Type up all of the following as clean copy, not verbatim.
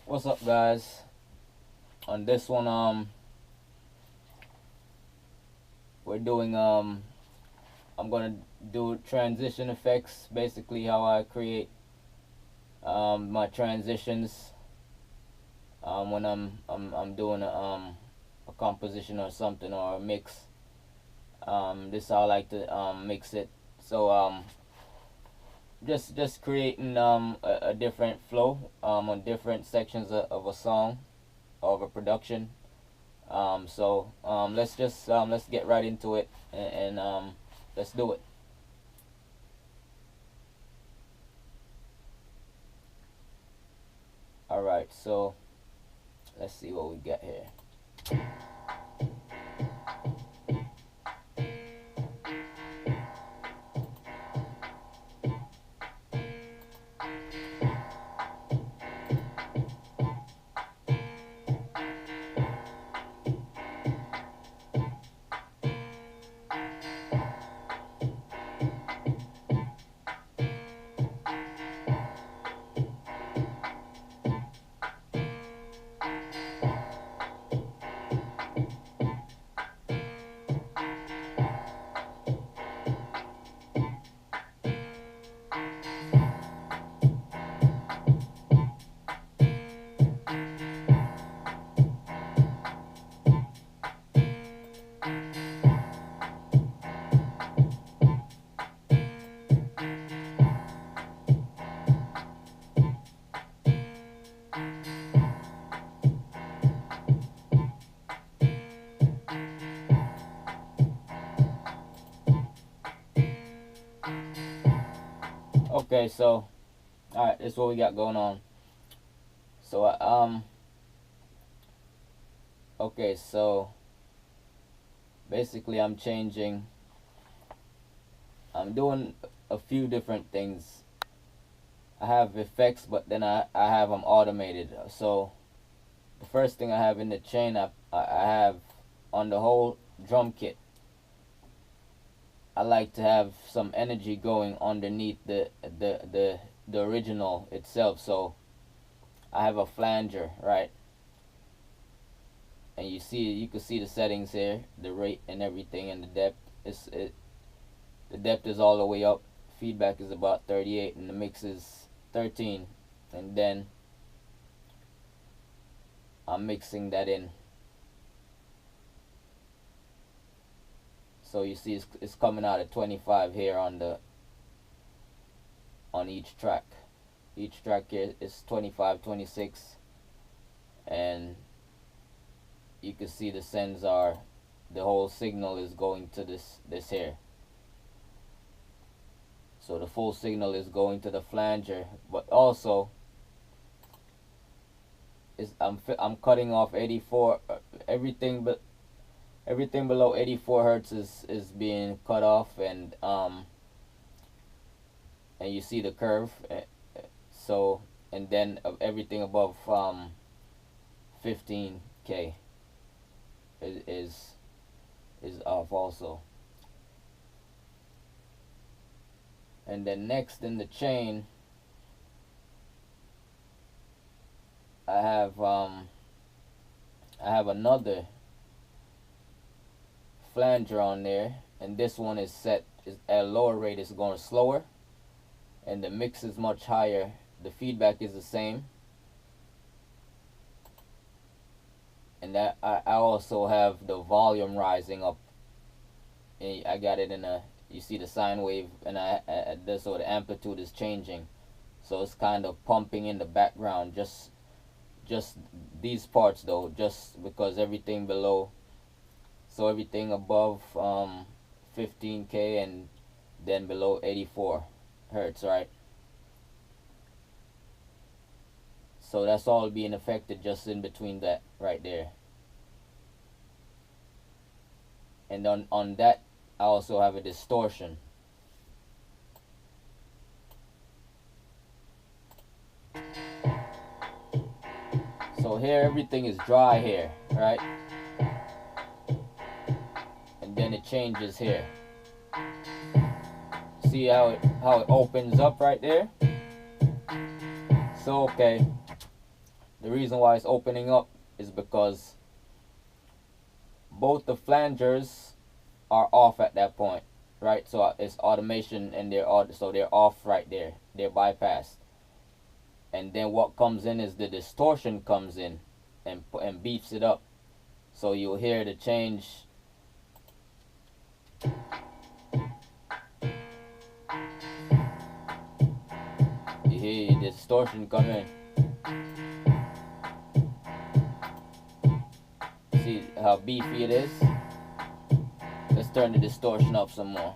What's up, guys? On this one, we're doing I'm gonna do transition effects. Basically, how I create my transitions when I'm doing a composition or something or a mix. This is how I like to mix it. So just creating a different flow on different sections of a song or of a production. Let's get right into it and let's do it. All right, so let's see what we got here. Okay, so all right, this is what we got going on. So okay, so basically I'm doing a few different things. I have effects, but then I have them automated. So the first thing I have in the chain, I have on the whole drum kit. I like to have some energy going underneath the original itself. So I have a flanger, right? And you can see the settings here, the rate and everything, and the depth. The depth is all the way up. Feedback is about 38, and the mix is 13. And then I'm mixing that in. So you see it's coming out at 25 here on each track. Each track here is 25, 26, and you can see the sends are, the whole signal is going to this here. So the full signal is going to the flanger, but also I'm cutting off 84 everything, but everything below 84 hertz is being cut off, and you see the curve. So and then everything above 15k is off also. And then next in the chain, I have another flanger on there, and this one is set at a lower rate. It's going slower, and the mix is much higher. The feedback is the same, and that I also have the volume rising up. And I got it in a, you see the sine wave, and so the amplitude is changing, so it's kind of pumping in the background. Just these parts though, just because everything below, so everything above 15k and then below 84 hertz, right? So that's all being affected just in between that right there. And on that, I also have a distortion. So here everything is dry here, right? And then it changes here. See how it opens up right there? So okay, the reason why it's opening up is because both the flangers are off at that point, right? So it's automation, and so they're off right there. They're bypassed. And then what comes in is the distortion comes in and beefs it up. So you'll hear the change. You hear the distortion come in. See how beefy it is? Let's turn the distortion up some more.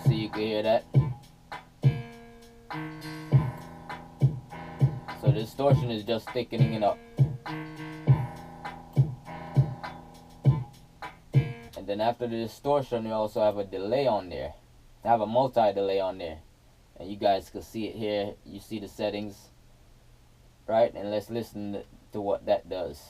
See, you can hear that. So the distortion is just thickening it up. And then after the distortion, we also have a delay on there. I have a multi-delay on there. And you guys can see it here. You see the settings, right? And let's listen to what that does.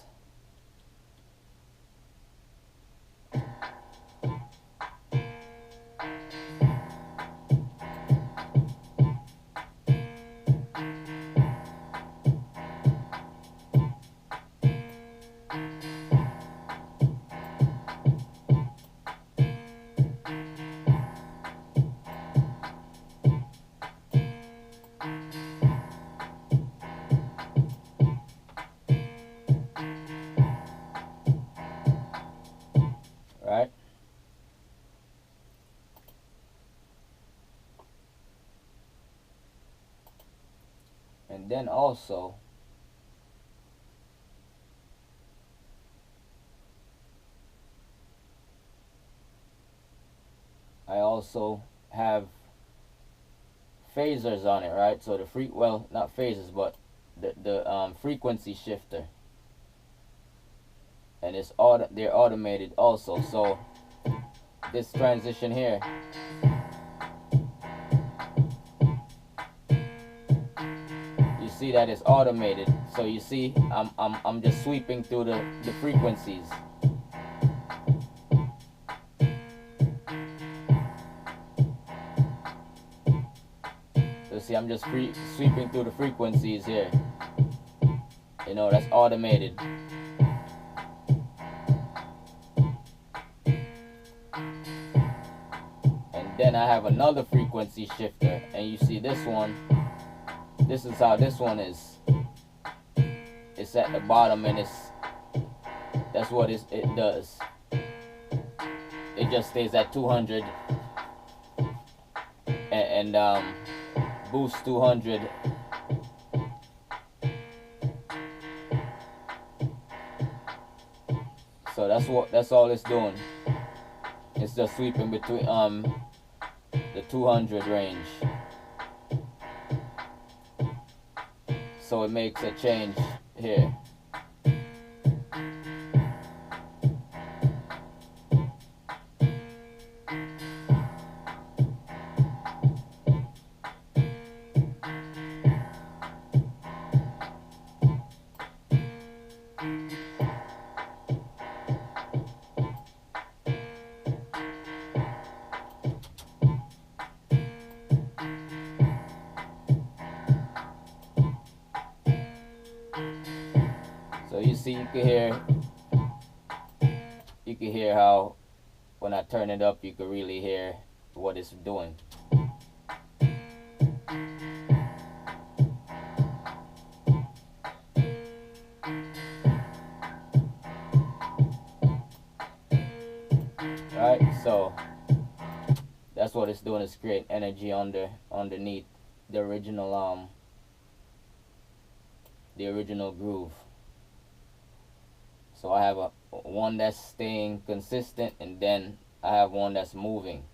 Right? And then also, I also have phasers on it, right? So the well, not phasers, but the frequency shifter, and they're automated also. So this transition here, you see that it's automated. So you see, I'm just sweeping through the frequencies. So see, I'm just sweeping through the frequencies here. You know, that's automated. And then I have another frequency shifter, and you see this one. This is how this one is. It's at the bottom, and that's what it does. It just stays at 200 and boost 200. So that's all it's doing. It's just sweeping between the 200 range. So it makes a change here. So you see, you can hear how when I turn it up, you can really hear what it's doing. Right, so that's what it's doing, is create energy underneath the original groove. So I have one that's staying consistent, and then I have one that's moving.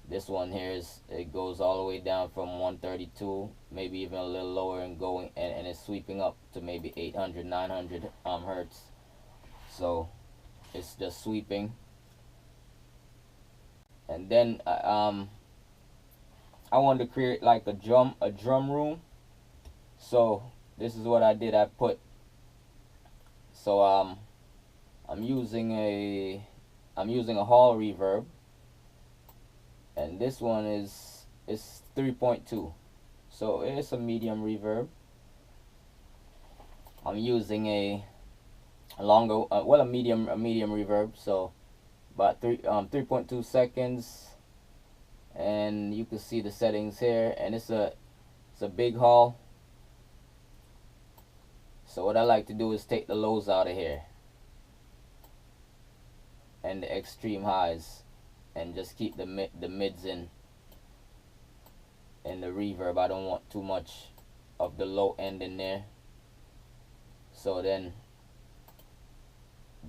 This one here it goes all the way down from 132, maybe even a little lower, and going and it's sweeping up to maybe 800, 900 hertz. So it's just sweeping. And then I wanted to create like a drum room. So this is what I did. I'm using a hall reverb, and this one is 3.2. So it's a medium reverb. I'm using a longer, a medium reverb. So about 3.2 seconds, and you can see the settings here. And it's a big haul. So what I like to do is take the lows out of here and the extreme highs, and just keep the mids in the reverb. I don't want too much of the low end in there. So then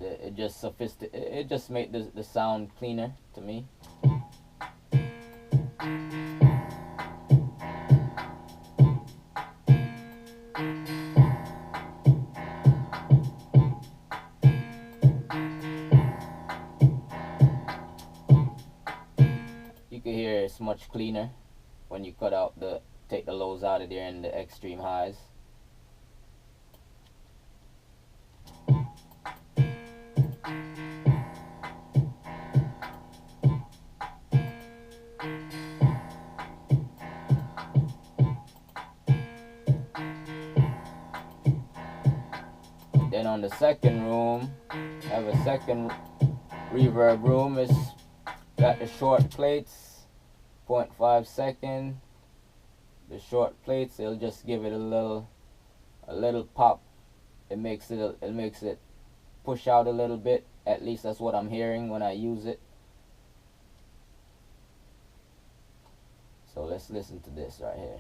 it just make the sound cleaner to me. You can hear it's much cleaner when you take the lows out of there and the extreme highs. Then on the second room, I have a second reverb room. It's got the short plates, 0.5 second. The short plates, it'll just give it a little pop. It makes it push out a little bit. At least that's what I'm hearing when I use it. So let's listen to this right here.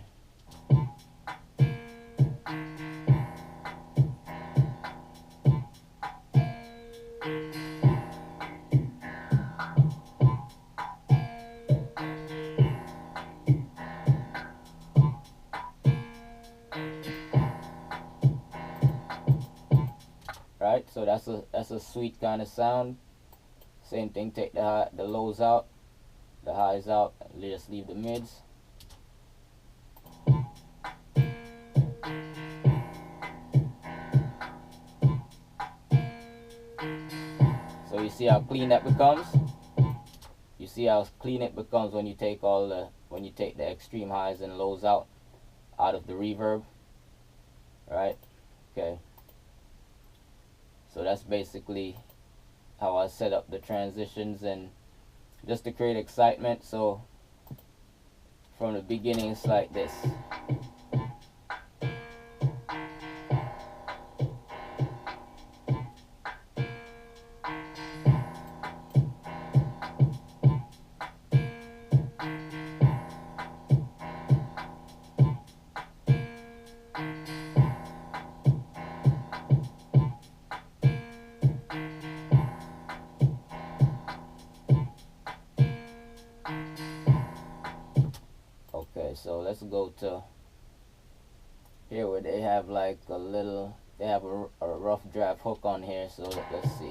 Right, so that's a sweet kind of sound. Same thing, take the lows out, the highs out, and just leave the mids. So you see how clean that becomes? You see how clean it becomes when you take the extreme highs and lows out of the reverb, right? Okay. So that's basically how I set up the transitions, and just to create excitement. So from the beginning it's like this. Okay, so let's go to here where they have like they have a rough draft hook on here. So let's see.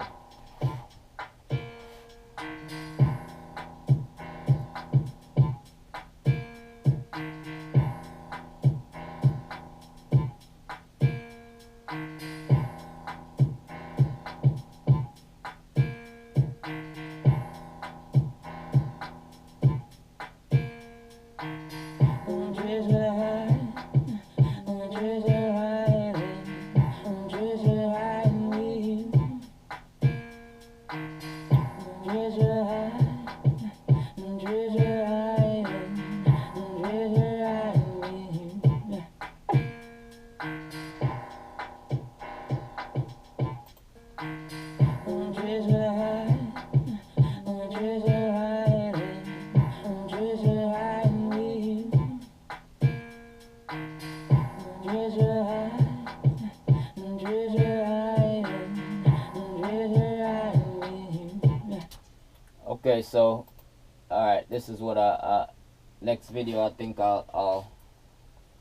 Okay, so alright, this is what next video I think I'll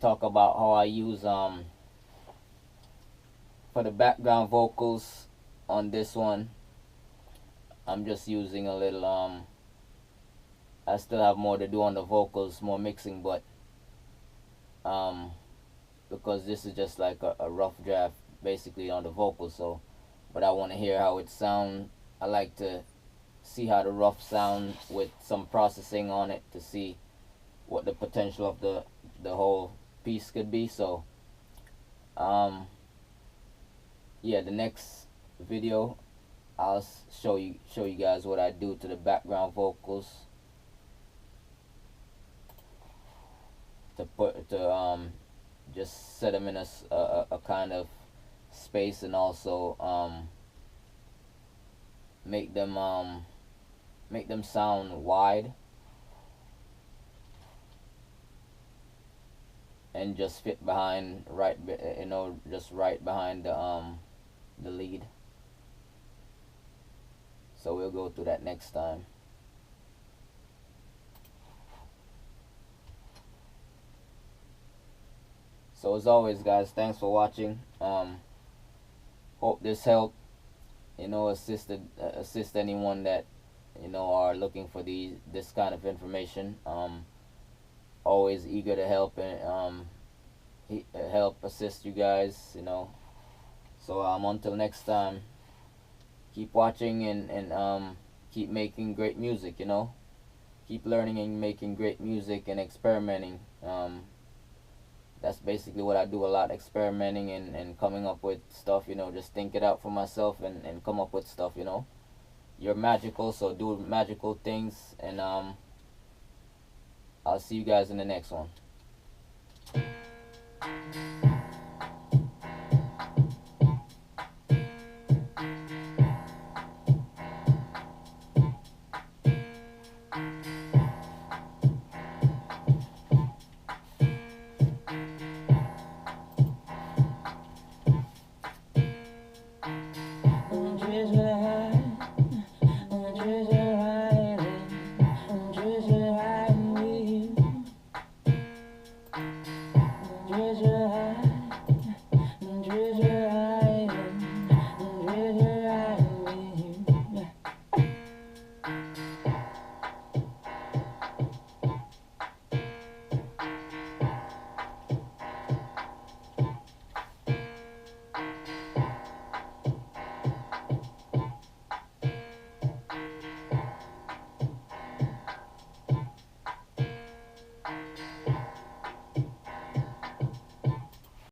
talk about how I use for the background vocals on this one. I'm just using a little I still have more to do on the vocals, more mixing, but because this is just like a rough draft basically on the vocals. So but I want to hear how it sounds. I like to see how the rough sound with some processing on it, to see what the potential of the whole piece could be. So yeah, the next video I'll show you guys what I do to the background vocals to just set them in a kind of space, and also make them sound wide and just fit behind just right behind the lead. So we'll go through that next time. So as always, guys, thanks for watching. Hope this helped, assist anyone that are looking for this kind of information. Always eager to help and help assist you guys. So until next time, keep watching and keep making great music. Keep learning and making great music and experimenting. That's basically what I do a lot, experimenting and coming up with stuff, just think it out for myself and come up with stuff. You're magical, so do magical things, and I'll see you guys in the next one.